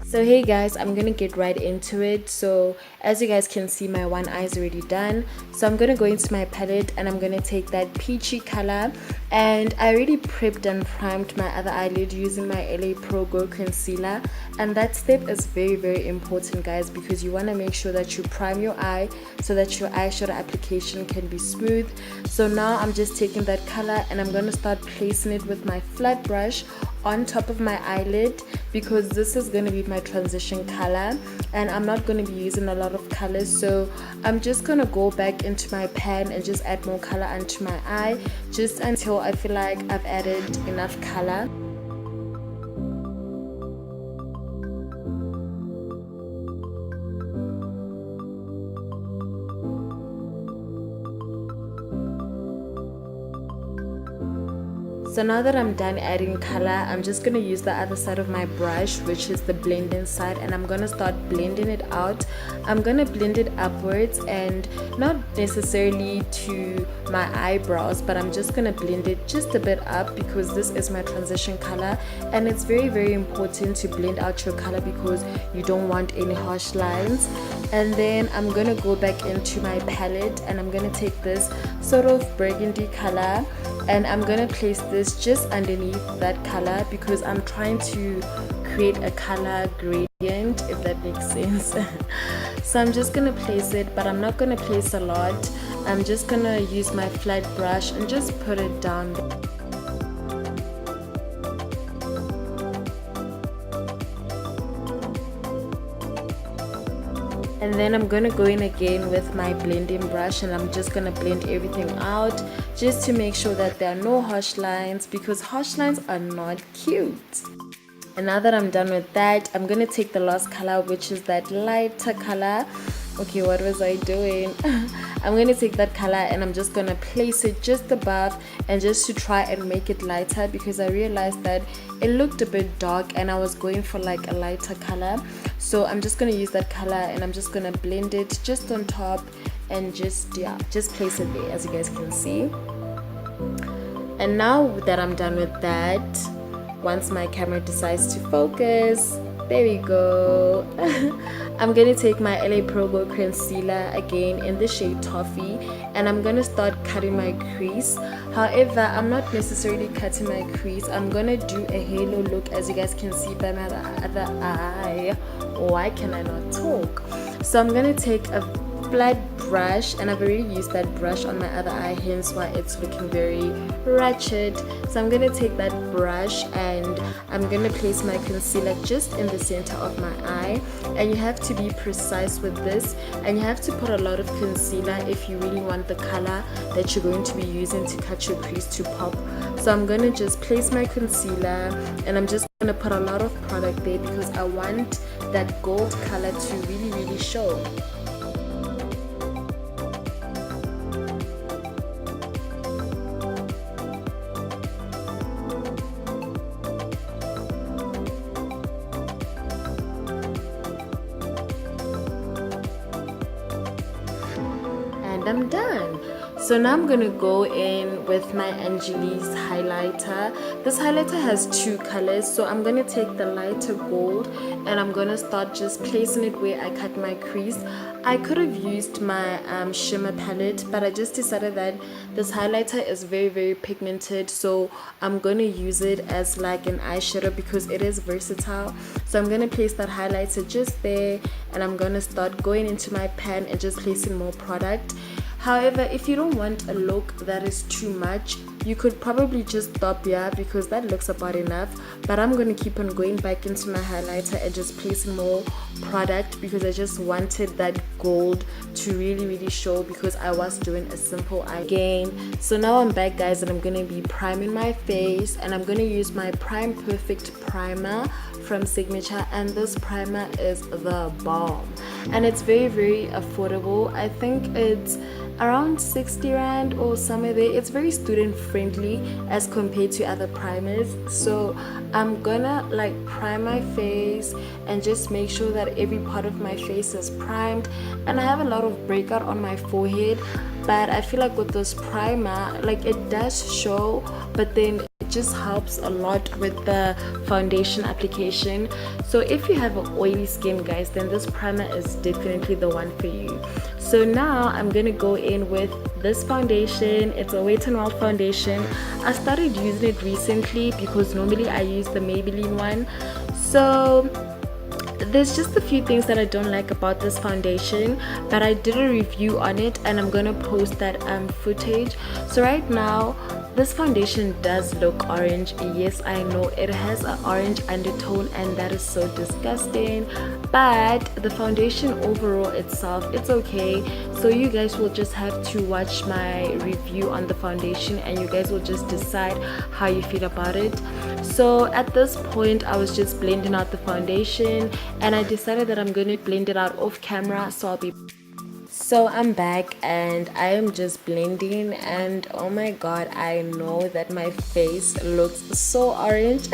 So hey guys, I'm gonna get right into it. So as you guys can see, my one eye is already done, so I'm gonna go into my palette and I'm gonna take that peachy color, and I already prepped and primed my other eyelid using my LA Pro Go concealer. And that step is very important, guys, because you want to make sure that you prime your eye so that your eyeshadow application can be smooth. So now I'm just taking that color and I'm gonna start placing it with my flat brush on top of my eyelid, because this is going to be my transition color and I'm not going to be using a lot of colors. So I'm just going to go back into my pan and just add more color onto my eye, just until I feel like I've added enough color. So now that I'm done adding color, I'm just going to use the other side of my brush, which is the blending side, and I'm going to start blending it out. I'm going to blend it upwards and not necessarily to my eyebrows, but I'm just going to blend it just a bit up, because this is my transition color and it's very important to blend out your color because you don't want any harsh lines. And then I'm going to go back into my palette and I'm going to take this sort of burgundy color and I'm going to place this just underneath that color, because I'm trying to create a color gradient, if that makes sense. So I'm just going to place it, but I'm not going to place a lot. I'm just going to use my flat brush and just put it down. And then I'm going to go in again with my blending brush and I'm just going to blend everything out, just to make sure that there are no harsh lines, because harsh lines are not cute. And now that I'm done with that, I'm going to take the last color, which is that lighter color. Okay, what was I doing? I'm going to take that color and I'm just going to place it just above, and just to try and make it lighter, because I realized that it looked a bit dark and I was going for like a lighter color. So I'm just going to use that color and I'm just going to blend it just on top and just place it there, as you guys can see. And now that I'm done with that, once my camera decides to focus, there we go. I'm going to take my LA Pro Go concealer again in the shade Toffee, and I'm going to start cutting my crease. However, I'm not necessarily cutting my crease. I'm going to do a halo look, as you guys can see by my other eye. Why can I not talk? So I'm going to take a flat brush, and I've already used that brush on my other eye, hence why it's looking very ratchet. So I'm going to take that brush and I'm going to place my concealer just in the center of my eye. And you have to be precise with this, and you have to put a lot of concealer if you really want the color that you're going to be using to cut your crease to pop. So I'm going to just place my concealer and I'm just going to put a lot of product there, because I want that gold color to really show. I'm done. So now I'm gonna go in with my Angelique's highlighter. This highlighter has two colors, so I'm gonna take the lighter gold and I'm gonna start just placing it where I cut my crease. I could have used my shimmer palette, but I just decided that this highlighter is very pigmented, so I'm gonna use it as like an eyeshadow because it is versatile. So I'm gonna place that highlighter just there and I'm gonna start going into my pan and just placing more product. However, if you don't want a look that is too much, you could probably just stop here, because that looks about enough. But I'm going to keep on going back into my highlighter and just placing more product, because I just wanted that gold to really show, because I was doing a simple eye again. So now I'm back, guys, and I'm going to be priming my face, and I'm going to use my Prime Perfect primer from Signature, and this primer is the bomb and it's very affordable. I think it's around 60 rand or somewhere there. It's very student friendly as compared to other primers. So I'm gonna like prime my face and just make sure that every part of my face is primed. And I have a lot of breakout on my forehead, but I feel like with this primer, like it does show, but then it it just helps a lot with the foundation application. So if you have an oily skin, guys, then this primer is definitely the one for you. So now I'm gonna go in with this foundation. It's a Wet n Wild foundation. I started using it recently because normally I use the Maybelline one. So there's just a few things that I don't like about this foundation, but I did a review on it and I'm gonna post that footage. So right now this foundation does look orange. Yes, I know it has an orange undertone and that is so disgusting, but the foundation overall itself, it's okay. So you guys will just have to watch my review on the foundation and you guys will just decide how you feel about it. So at this point I was just blending out the foundation and I decided that I'm going to blend it out off camera. So I'm back and I am just blending, and oh my god, I know that my face looks so orange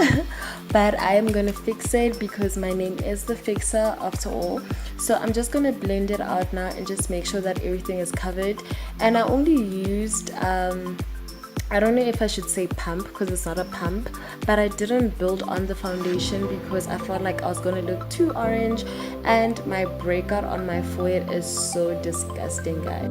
but I am gonna fix it because my name is the fixer after all. So I'm just gonna blend it out now and just make sure that everything is covered. And I only used I don't know if I should say pump because it's not a pump, but I didn't build on the foundation because I felt like I was gonna look too orange, and my breakout on my forehead is so disgusting, guys.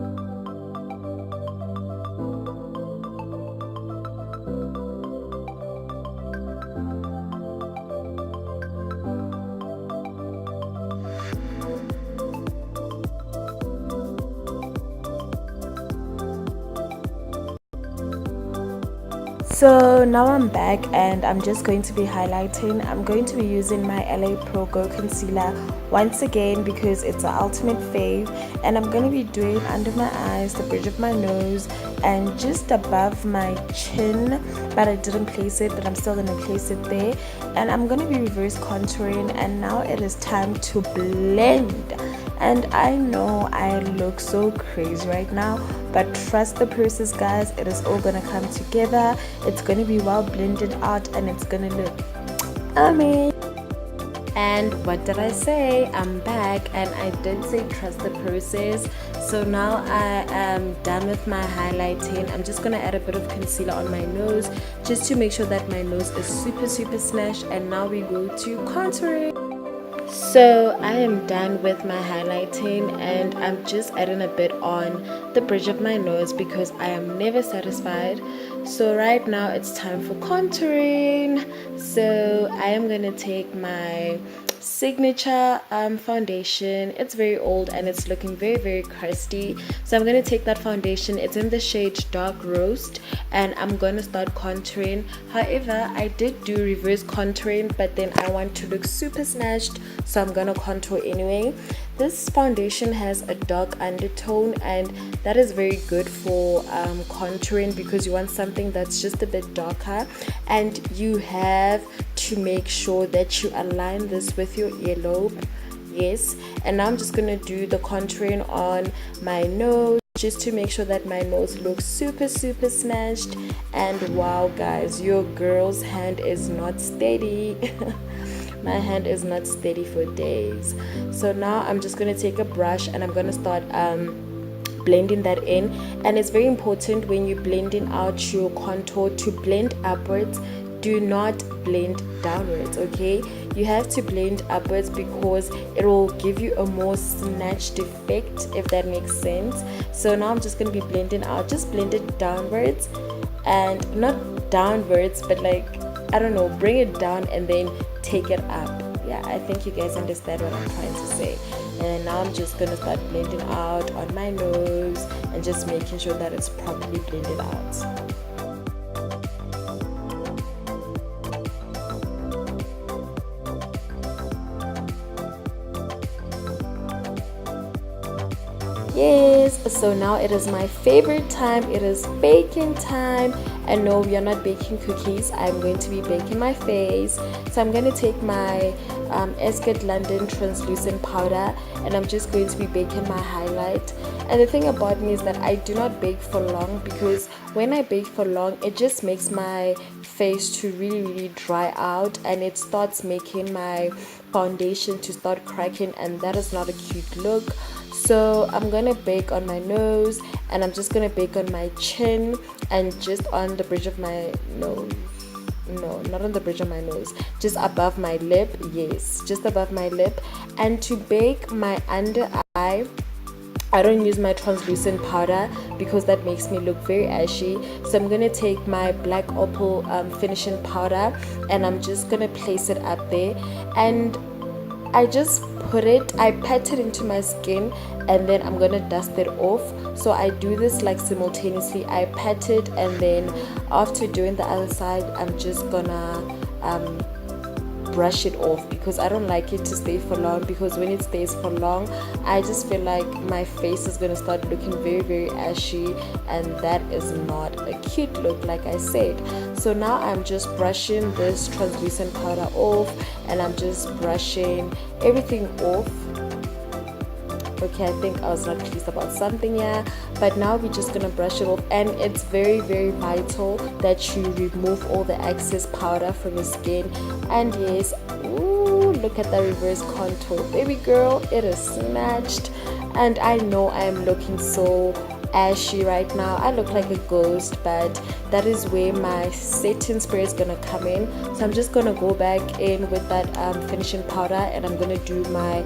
So now I'm back and I'm just going to be highlighting. I'm going to be using my LA Pro Go concealer once again because it's an ultimate fave, and I'm going to be doing under my eyes, the bridge of my nose, and just above my chin, but I didn't place it, but I'm still going to place it there. And I'm going to be reverse contouring, and now it is time to blend. And I know I look so crazy right now, but trust the process, guys. It is all gonna come together. It's gonna be well blended out and it's gonna look amazing. And what did I say? I'm back, and I did say trust the process. So now I am done with my highlighting. I'm just gonna add a bit of concealer on my nose just to make sure that my nose is super snatched. And now we go to contouring. So I am done with my highlighting and I'm just adding a bit on the bridge of my nose because I am never satisfied. So right now it's time for contouring. So I am going to take my signature foundation. It's very old and it's looking very crusty, so I'm going to take that foundation. It's in the shade Dark Roast and I'm going to start contouring. However, I did do reverse contouring, but then I want to look super snatched, so I'm going to contour anyway. This foundation has a dark undertone and that is very good for contouring because you want something that's just a bit darker, and you have to make sure that you align this with your earlobe. Yes, and now I'm just gonna do the contouring on my nose just to make sure that my nose looks super snatched. And wow, guys, your girl's hand is not steady. My hand is not steady for days. So now I'm just gonna take a brush and I'm gonna start blending that in. And it's very important when you're blending out your contour to blend upwards. Do not blend downwards, okay? You have to blend upwards because it will give you a more snatched effect, if that makes sense. So now I'm just going to be blending out. Just blend it downwards, and not downwards, but like, I don't know, bring it down and then take it up. Yeah, I think you guys understand what I'm trying to say. And now I'm just going to start blending out on my nose and just making sure that it's properly blended out. Yes, so now it is my favorite time. It is baking time. And no, we are not baking cookies. I'm going to be baking my face. So I'm going to take my Escort London translucent powder and I'm just going to be baking my highlight. And the thing about me is that I do not bake for long, because when I bake for long it just makes my face to really dry out, and it starts making my foundation to start cracking, and that is not a cute look. So I'm gonna bake on my nose, and I'm just gonna bake on my chin and just on the bridge of my nose. no, not on the bridge of my nose, just above my lip. Yes, just above my lip. And to bake my under eye, I don't use my translucent powder because that makes me look very ashy. So I'm gonna take my black opal finishing powder, and I'm just gonna place it up there, and I just pat it into my skin, and then I'm gonna dust it off. So I do this like simultaneously. I pat it, and then after doing the other side, I'm just gonna brush it off because I don't like it to stay for long, because when it stays for long, I just feel like my face is gonna start looking very, very ashy, and that is not a cute look, like I said. So now I'm just brushing this translucent powder off, and I'm just brushing everything off. Okay, I think I was not pleased about something here, but now we're just gonna brush it off. And it's very, very vital that you remove all the excess powder from your skin. And yes, ooh, look at the reverse contour, baby girl, it is snatched. And I know I'm looking so ashy right now, I look like a ghost, but that is where my setting spray is gonna come in. So I'm just gonna go back in with that finishing powder, and I'm gonna do my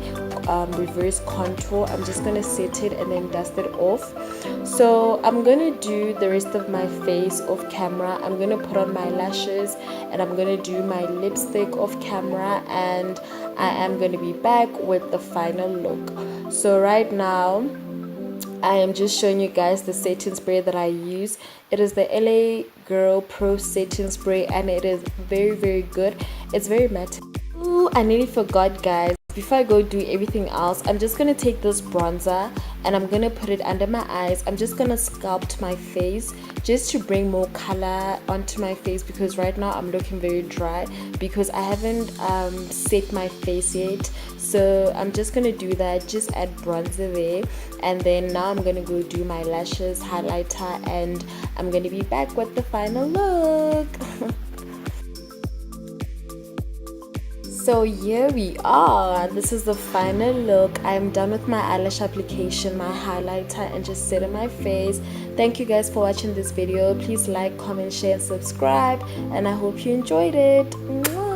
reverse contour. I'm just gonna set it and then dust it off. So I'm gonna do the rest of my face off camera. I'm gonna put on my lashes, and I'm gonna do my lipstick off camera, and I am gonna be back with the final look. So right now I am just showing you guys the setting spray that I use. It is the LA Girl Pro setting spray, and it is very, very good. It's very matte. Ooh, I nearly forgot, guys. Before I go do everything else, I'm just gonna take this bronzer, and I'm gonna put it under my eyes. I'm just gonna sculpt my face just to bring more color onto my face, because right now I'm looking very dry because I haven't set my face yet. So I'm just gonna do that, just add bronzer there, and then now I'm gonna go do my lashes, highlighter, and I'm gonna be back with the final look. So here we are. This is the final look. I'm done with my eyelash application, my highlighter, and just setting my face. Thank you guys for watching this video. Please like, comment, share, and subscribe, and I hope you enjoyed it. Mwah!